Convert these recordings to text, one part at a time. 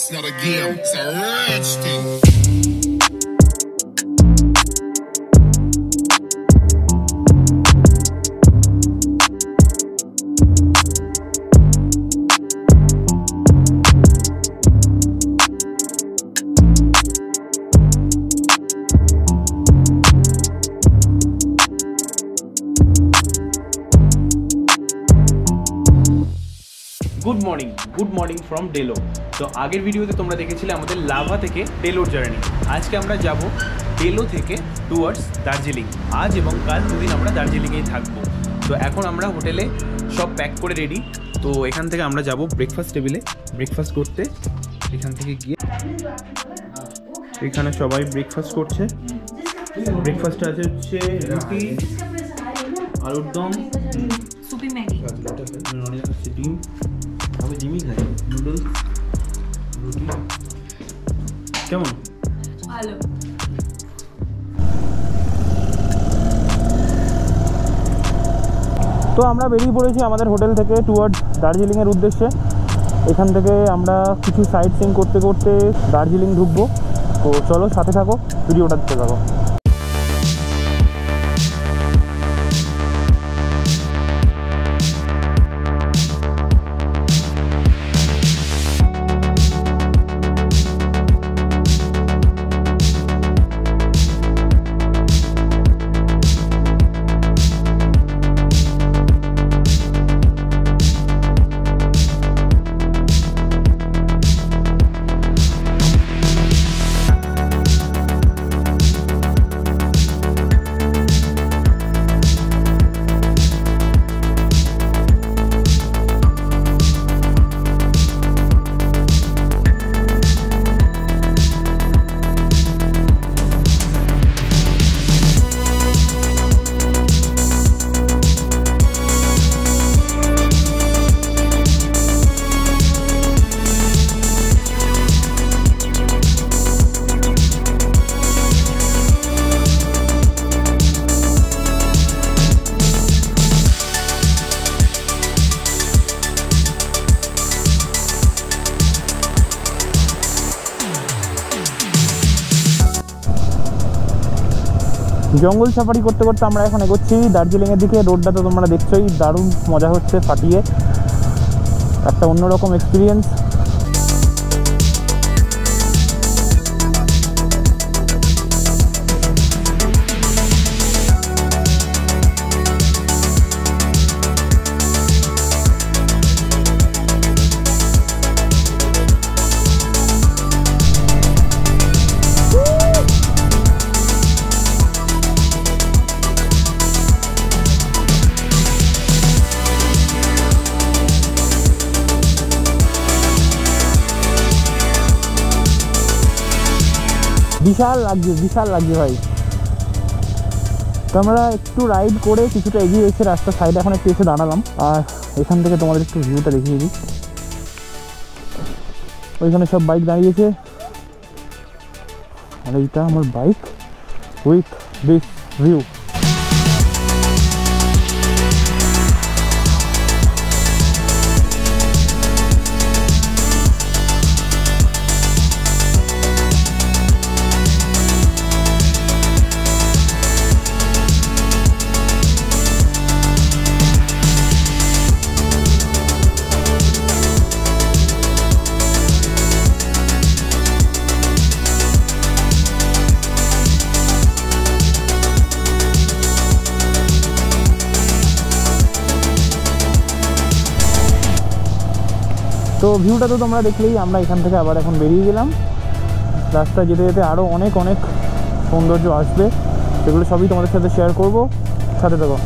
It's not a game, it's a rich thing. Good morning from Delo. তো আগের ভিডিওতে তোমরা দেখেছিলে আমাদের লাভা থেকে ডেলোর জার্নি। আজকে আমরা যাব ডেলো থেকে টুয়ার্ডস দার্জিলিং। আজ এবং কাল দুদিন আমরা দার্জিলিংয়েই থাকবো। তো এখন আমরা হোটেলে সব প্যাক করে রেডি। তো এখান থেকে আমরা যাব ব্রেকফাস্ট টেবিলে ব্রেকফাস্ট করতে। এখান থেকে গিয়ে এখানে সবাই ব্রেকফাস্ট করছে। ব্রেকফাস্টে আছে হচ্ছে রুটি, আলুর দম, সুপি ম্যাগি, ডিম, আমি ডিমই খাই, নুডলস, রুটি। কেমন? ভালো। তো আমরা বেরিয়ে পড়েছি আমাদের হোটেল থেকে টুয়ার্ডস দার্জিলিংয়ের উদ্দেশ্যে। এখান থেকে আমরা কিছু সাইট সিইং করতে করতে দার্জিলিং ঢুকবো। তো চলো সাথে থাকো, ভিডিওটা দেখতে থাকো। জঙ্গল সাফারি করতে করতে আমরা এখন এগোচ্ছি দার্জিলিংয়ের দিকে। রোডটা তো তোমরা দেখছোই, দারুণ মজা হচ্ছে, ফাটিয়ে একটা অন্যরকম এক্সপিরিয়েন্স। বিশাল লাগছে ভাই। তো আমরা একটু রাইড করে কিছুটা এগিয়ে এসে রাস্তার সাইডে এখন একটু এসে দাঁড়ালাম। আর এখান থেকে তোমাদের একটু ভিউটা দেখিয়ে দিই। ওইখানে সব বাইক দাঁড়িয়েছে, আর এইটা আমার বাইক উইথ দিস ভিউ। তো ভিউটা তো তোমরা দেখলেই। আমরা এখান থেকে আবার এখন বেরিয়ে গেলাম। রাস্তায় যেতে যেতে আরও অনেক সৌন্দর্য আসবে, সেগুলো সবই তোমাদের সাথে শেয়ার করব, সাথে থাকো।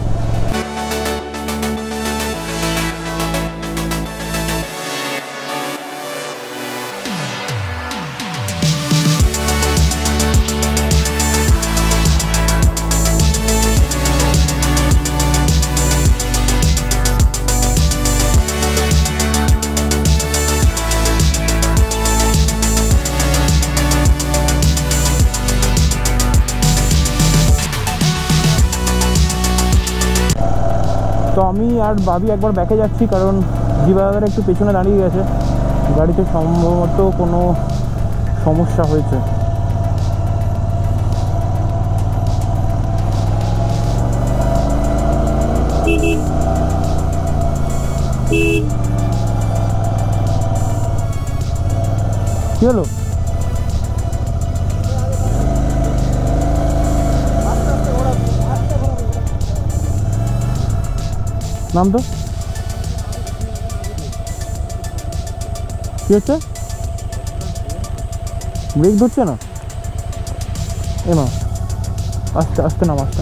তো আমি আর বাবি একবার ব্যাকে যাচ্ছি, কারণ জিবাগার একটু পেছনে দাঁড়িয়ে গেছে। গাড়িতে সম্ভবত কোনো সমস্যা হয়েছে। কি হলো? নাম তো কি হচ্ছে? ব্রেক ধরছে না? এমা আস্তে আস্তে নাম, আস্তে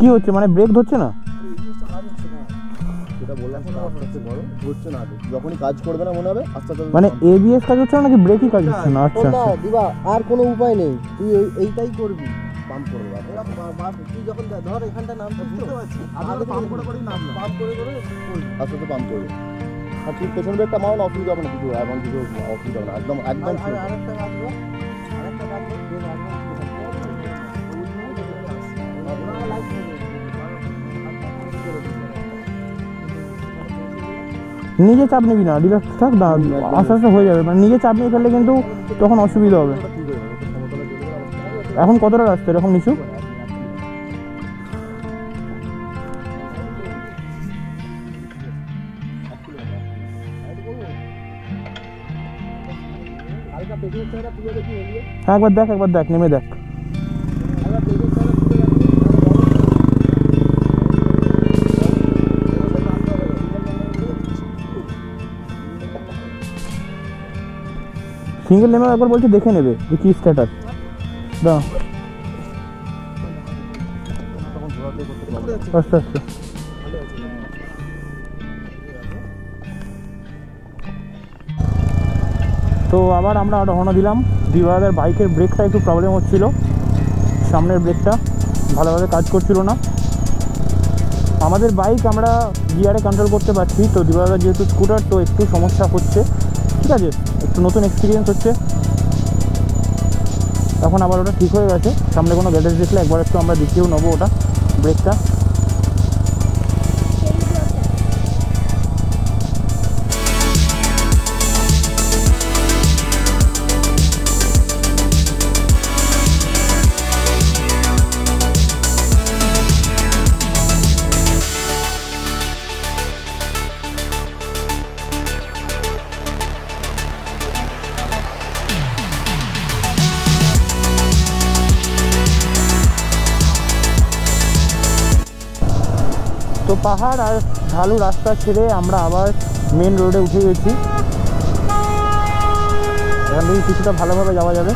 কি হচ্ছে? মানে ব্রেক ধরছে না? যখনই কাজ করবে না মনে হবে আস্তে আস্তে, মানে এবিএস কাজ হচ্ছে না নাকি ব্রেকই কাজ হচ্ছে না? আচ্ছা দিবা, আর কোনো উপায় নেই, তুই এইটাই করবি, পাম্প করবি। তুই যখন ধর এখানটা নামছিস তো পাম্প করে করে নামলাম, পাম্প করে করে আস্তে আস্তে পাম্প করবি। আর তুই পেছন ব্রেকটা মারো না, অসুবিধা হবে না কিছু, এমন কিছু অসুবিধা হবে না, একদম একদম। আরেকটা কাজ করো, আরেকটা কাজ করো, নিজে চাপ নিবি না, রিল্যাক্স থাক না, আস্তে আস্তে হয়ে যাবে। মানে নিজে চাপ নিয়ে ফেললে কিন্তু তখন অসুবিধা হবে। এখন কতটা রাস্তা এরকম নিচু? একবার দেখ, একবার দেখ, নেমে দেখ। সিঙ্গেল নেমে একবার বলছি দেখে নেবে যে কি স্ট্যাটাস। দাও আস্তে আস্তে। তো আবার আমরা রওনা দিলাম। দিবাদের বাইকের ব্রেকটা একটু প্রবলেম হচ্ছিল, সামনের ব্রেকটা ভালোভাবে কাজ করছিল না। আমাদের বাইক আমরা গিয়ারে কন্ট্রোল করতে পারছি, তো দিবাদের যেহেতু স্কুটার তো একটু সমস্যা হচ্ছে। ঠিক আছে, একটু নতুন এক্সপিরিয়েন্স হচ্ছে। এখন আবার ওটা ঠিক হয়ে গেছে। সামনে কোনো গ্যারেজ দেখলে একবার একটু আমরা দেখিয়েও নেবো ওটা ব্রেকটা। তো পাহাড় আর ঢালু রাস্তা ছেড়ে আমরা আবার মেন রোডে উঠে গেছি। এখান থেকে কিছুটা ভালোভাবে যাওয়া যাবে।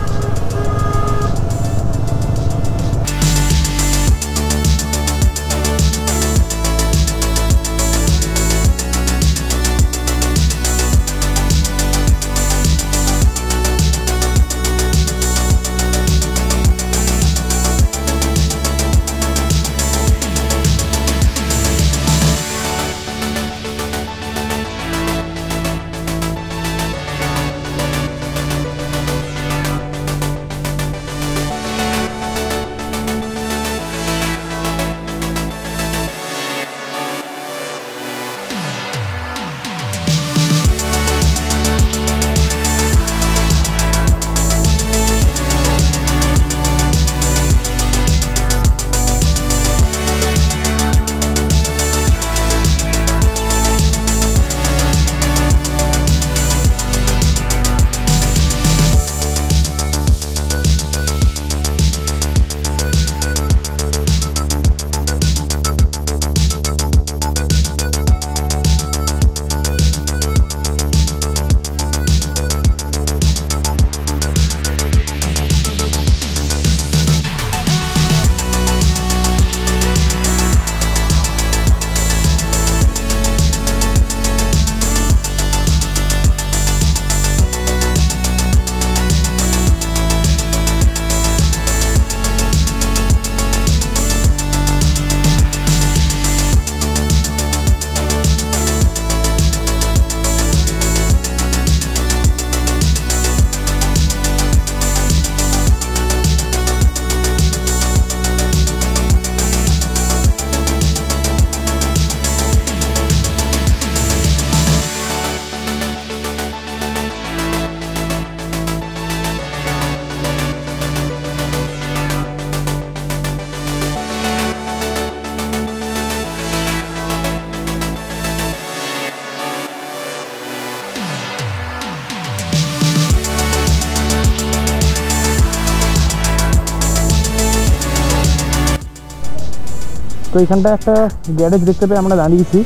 তো এখানটা একটা গ্যারেজ দেখতে পেয়ে আমরা দাঁড়িয়েছি।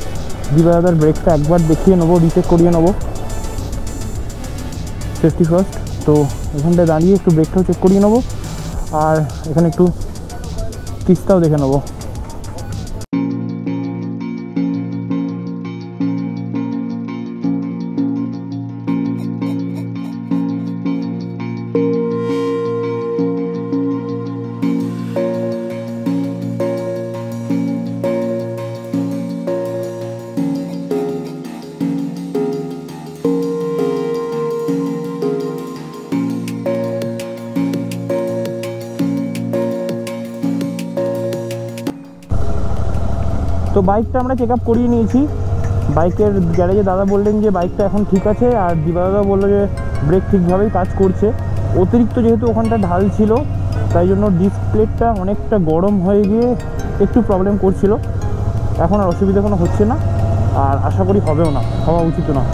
দিবা দাদার ব্রেকটা একবার দেখিয়ে নেবো, রিচেক করিয়ে নেবো, সেফটি ফার্স্ট। তো এখানটায় দাঁড়িয়ে একটু ব্রেকটাও চেক করিয়ে নেবো, আর এখানে একটু তিস্তাও দেখে নেবো। তো বাইকটা আমরা চেক আপ করিয়ে নিয়েছি। বাইকের গ্যারেজে দাদা বললেন যে বাইকটা এখন ঠিক আছে, আর দিবা দাদা বললো যে ব্রেক ঠিকভাবেই কাজ করছে। অতিরিক্ত যেহেতু ওখানটা ঢাল ছিল, তাই জন্য ডিসপ্লেটা অনেকটা গরম হয়ে গিয়ে একটু প্রবলেম করছিল। এখন আর অসুবিধা কোনো হচ্ছে না, আর আশা করি হবেও না, হওয়া উচিত না।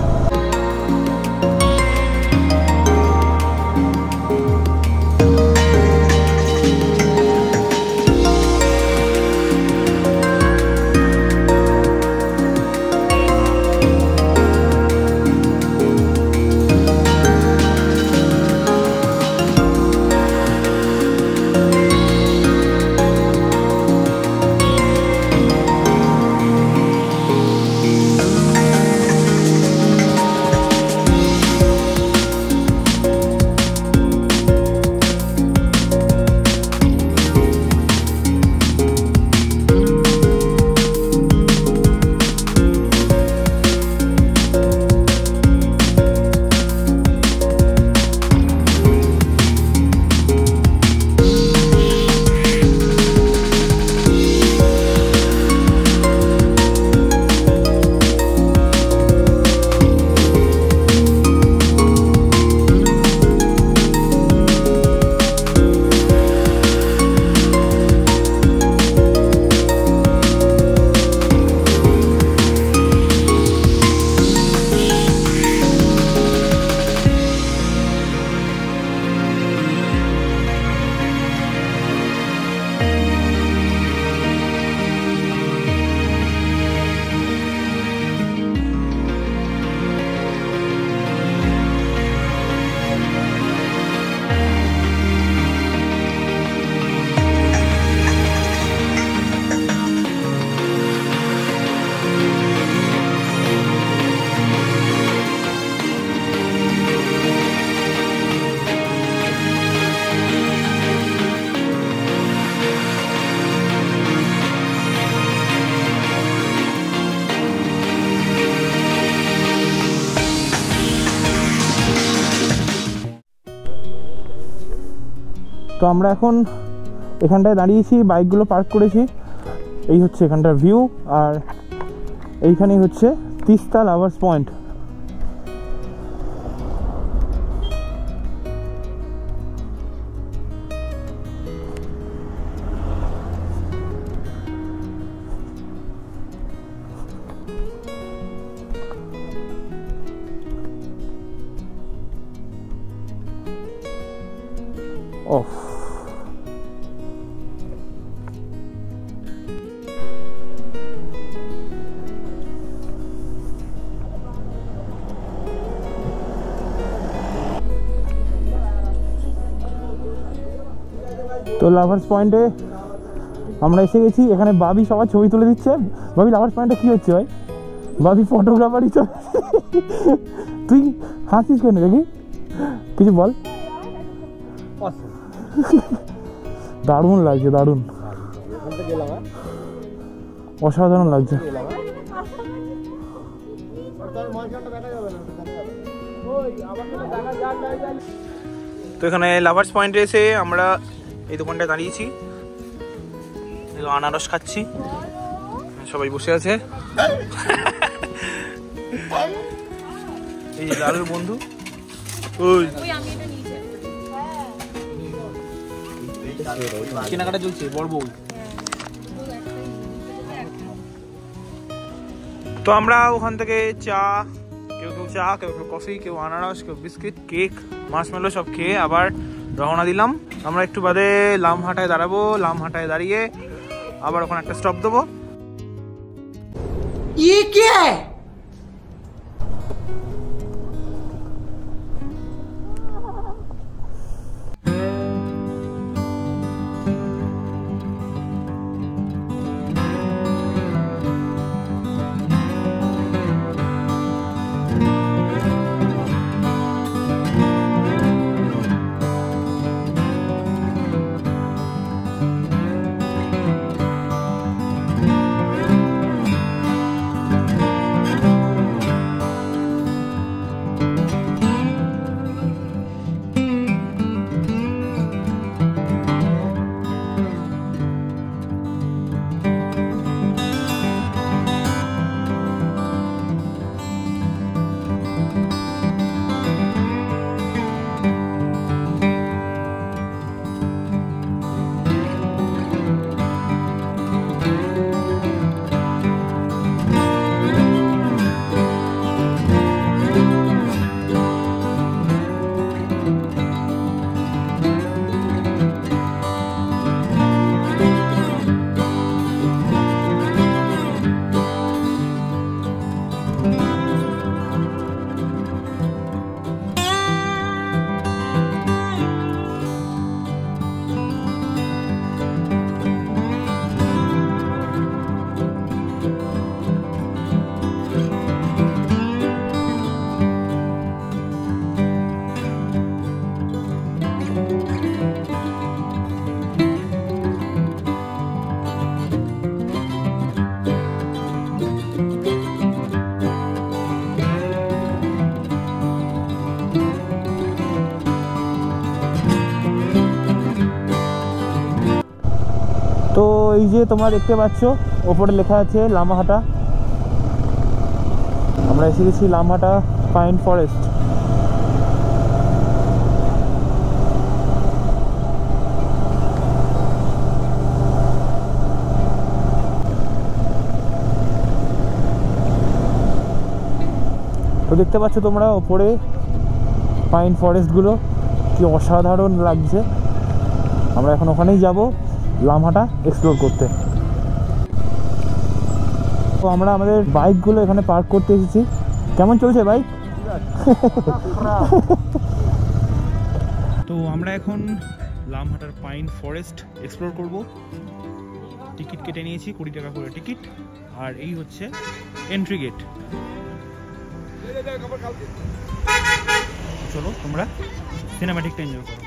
তো আমরা এখন এখানটায় দাঁড়িয়েছি, বাইকগুলো পার্ক করেছি। এই হচ্ছে এখানটার ভিউ, আর এইখানেই হচ্ছে তিস্তা লাভার্স পয়েন্ট। ওহ, তো লাভার্স পয়েন্টে আমরা এসে গেছি। এখানে বাবি সবার ছবি তুলে দিচ্ছে। বাবি, লাভার্স পয়েন্টে কি হচ্ছে ভাই? বাবি ফটোগ্রাফারই চল। তুই হাসিস কেন দেখি, কিছু বল। দারুণ লাগছে, দারুণ, অসাধারণ লাগছে। তো এখানে লাভার্স পয়েন্টে এসে আমরা এই দোকানটায় দাঁড়িয়েছি, আনারস খাচ্ছি, সবাই বসে আছে। এই লালুর বন্ধু, কেনাকাটা চলছে বড় বউ। তো আমরা ওখান থেকে চা, কেউ কেউ চা, কেউ কেউ কফি, কেউ আনারস, কেউ বিস্কিট, কেক, মার্শমেলো সব খেয়ে আবার রওনা দিলাম। আমরা একটু বাদে লামহাটায় দাঁড়াবো। লামহাটায় দাঁড়িয়ে আবার ওখানে একটা স্টপ দেবো। তো এই যে তোমরা দেখতে পাচ্ছ ওপরে লেখা আছে লামাহাটা। আমরা এসে গেছি লামাহাটা পাইন ফরেস্ট। তো দেখতে পাচ্ছ তোমরা ওপরে পাইন ফরেস্টগুলো কি অসাধারণ লাগছে। আমরা এখন ওখানেই যাব লামহাটা এক্সপ্লোর করতে। তো আমরা আমাদের বাইকগুলো এখানে পার্ক করতে এসেছি। কেমন চলছে বাইক? তো আমরা এখন লামহাটার পাইন ফরেস্ট এক্সপ্লোর করব। টিকিট কেটে নিয়েছি, 20 টাকা করে টিকিট, আর এই হচ্ছে এন্ট্রি গেট। চলো তোমরা সিনেম্যাটিকটা এনজয় করো।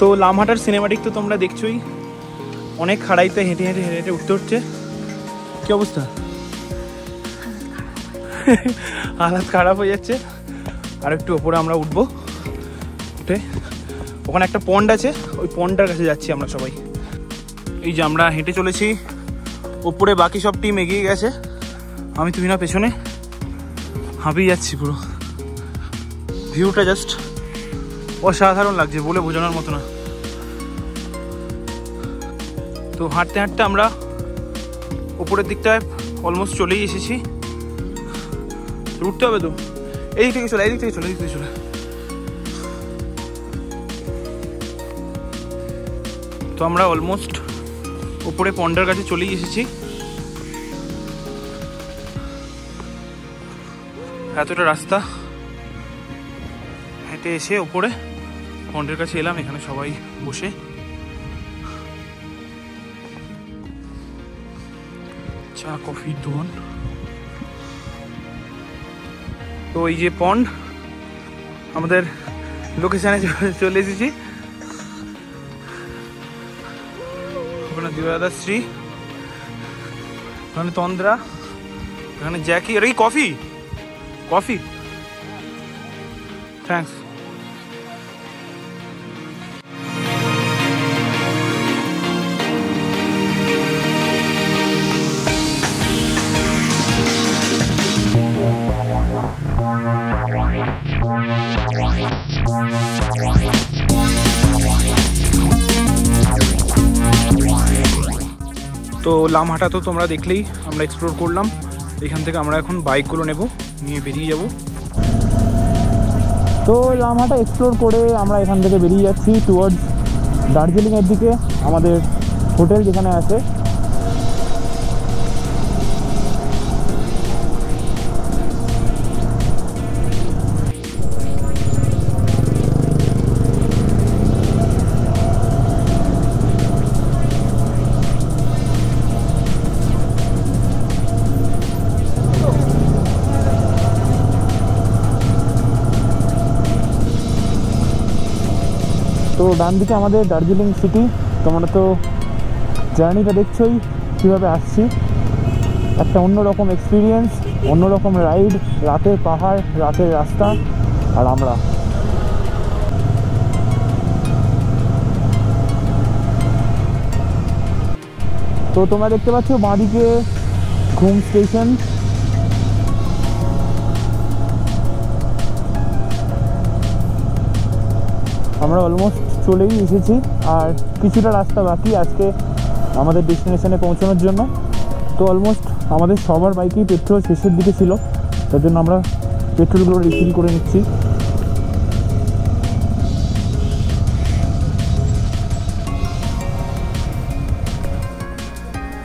তো লামহাটার সিনেমাটিক তো তোমরা দেখছোই, অনেক খাড়াইতে হেঁটে হেঁটে হেঁটে হেঁটে উঠতে হচ্ছে। কি অবস্থা? হালাত খারাপ হয়ে যাচ্ছে। আর একটু ওপরে আমরা উঠবো, উঠে ওখানে একটা পন্ড আছে, ওই পন্ডটার কাছে যাচ্ছি আমরা সবাই। এই যে আমরা হেঁটে চলেছি ওপরে, বাকি সব টিম এগিয়ে গেছে, আমি তুমি না পেছনে হাঁপিয়ে যাচ্ছি পুরো। ভিউটা জাস্ট অসাধারণ লাগছে, বলে বোঝানোর মতো না। তো হাঁটতে হাঁটতে আমরা উপরের দিকটায় অলমোস্ট চলেই এসেছি। উঠতে হবে তো, এই দিক থেকে চলে, এই দিক থেকে চলে, এই দিক থেকে চলে। তো আমরা অলমোস্ট উপরে পন্ডার কাছে চলেই এসেছি। এতটা রাস্তা হেঁটে এসে উপরে পন্ডের কাছে এলাম। এখানে সবাই বসে চা কফির দোকান। তো এই যে পন্ড, আমাদের লোকেশনে চলে এসেছি। ওখানে দিবাদার শ্রী, ওখানে তন্দ্রা, এখানে জ্যাকি। আর এই কফি কফি থ্যাংকস। তো লামহাটা তো তোমরা দেখলেই, আমরা এক্সপ্লোর করলাম। এখান থেকে আমরা এখন বাইকগুলো নেব, নিয়ে বেরিয়ে যাব। তো লামহাটা এক্সপ্লোর করে আমরা এখান থেকে বেরিয়ে যাচ্ছি টুয়ার্ডস দার্জিলিংয়ের দিকে, আমাদের হোটেল যেখানে আছে। তো ডান দিকে আমাদের দার্জিলিং সিটি। তোমরা তো জার্নিটা দেখছোই কীভাবে আসছি। একটা অন্যরকম এক্সপিরিয়েন্স, অন্যরকম রাইড, রাতের পাহাড়, রাতের রাস্তা। আর আমরা তো তোমরা দেখতে পাচ্ছ বাঁদিকে ঘুম স্টেশন। আমরা অলমোস্ট চলেই এসেছি, আর কিছুটা রাস্তা বাকি আজকে আমাদের ডেস্টিনেশনে পৌঁছানোর জন্য। তো অলমোস্ট আমাদের সবার বাইকেই পেট্রোল শেষের দিকে ছিল, তার জন্য আমরা পেট্রোলগুলো রিফিল করে নিচ্ছি।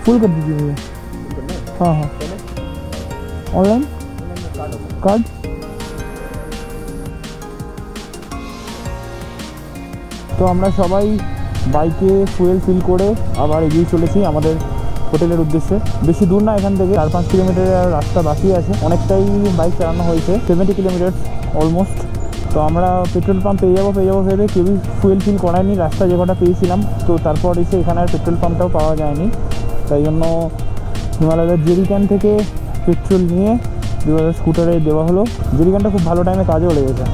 फुल कर दीजिए भैया। हाँ हाँ, ऑनलाइन कार्ड। তো আমরা সবাই বাইকে ফুয়েল ফিল করে আবার এগিয়ে চলেছি আমাদের হোটেলের উদ্দেশ্যে। বেশি দূর না এখান থেকে, 4-5 কিলোমিটারের রাস্তা বাকি আছে। অনেকটাই বাইক চালানো হয়েছে, 70 কিলোমিটার অলমোস্ট। তো আমরা পেট্রোল পাম্প পেয়ে যাবো ভেবে কেউই ফুয়েল ফিল করায়নি। রাস্তা যে কটা পেয়েছিলাম, তো তারপর এসে এখানে আর পেট্রোল পাম্পটাও পাওয়া যায়নি। তাই জন্য হিমালয়ের জেরিক্যান থেকে পেট্রোল নিয়ে স্কুটারে দেওয়া হলো। জেরিক্যানটা খুব ভালো টাইমে কাজেও লেগেছে।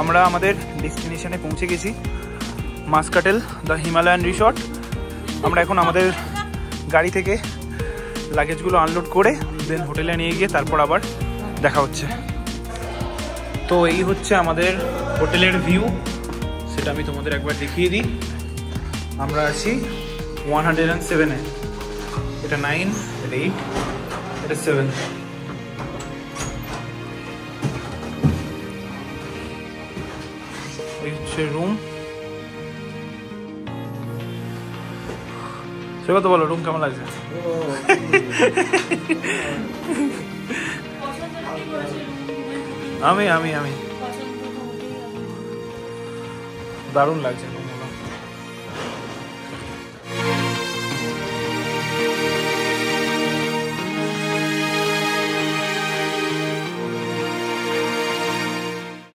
আমরা আমাদের ডেস্টিনেশনে পৌঁছে গেছি, মাসকাটেল দ্য হিমালয়ান রিসর্ট। আমরা এখন আমাদের গাড়ি থেকে লাগেজগুলো আনলোড করে দেন হোটেলে নিয়ে গিয়ে তারপর আবার দেখা হচ্ছে। তো এই হচ্ছে আমাদের হোটেলের ভিউ, সেটা আমি তোমাদের একবার দেখিয়ে দিই। আমরা আছি 107-এ, এটা 9, এটা 8, এটা 7। রুম সে কথা বলো, রুম কেমন লাগছে? আমি দারুণ লাগছে।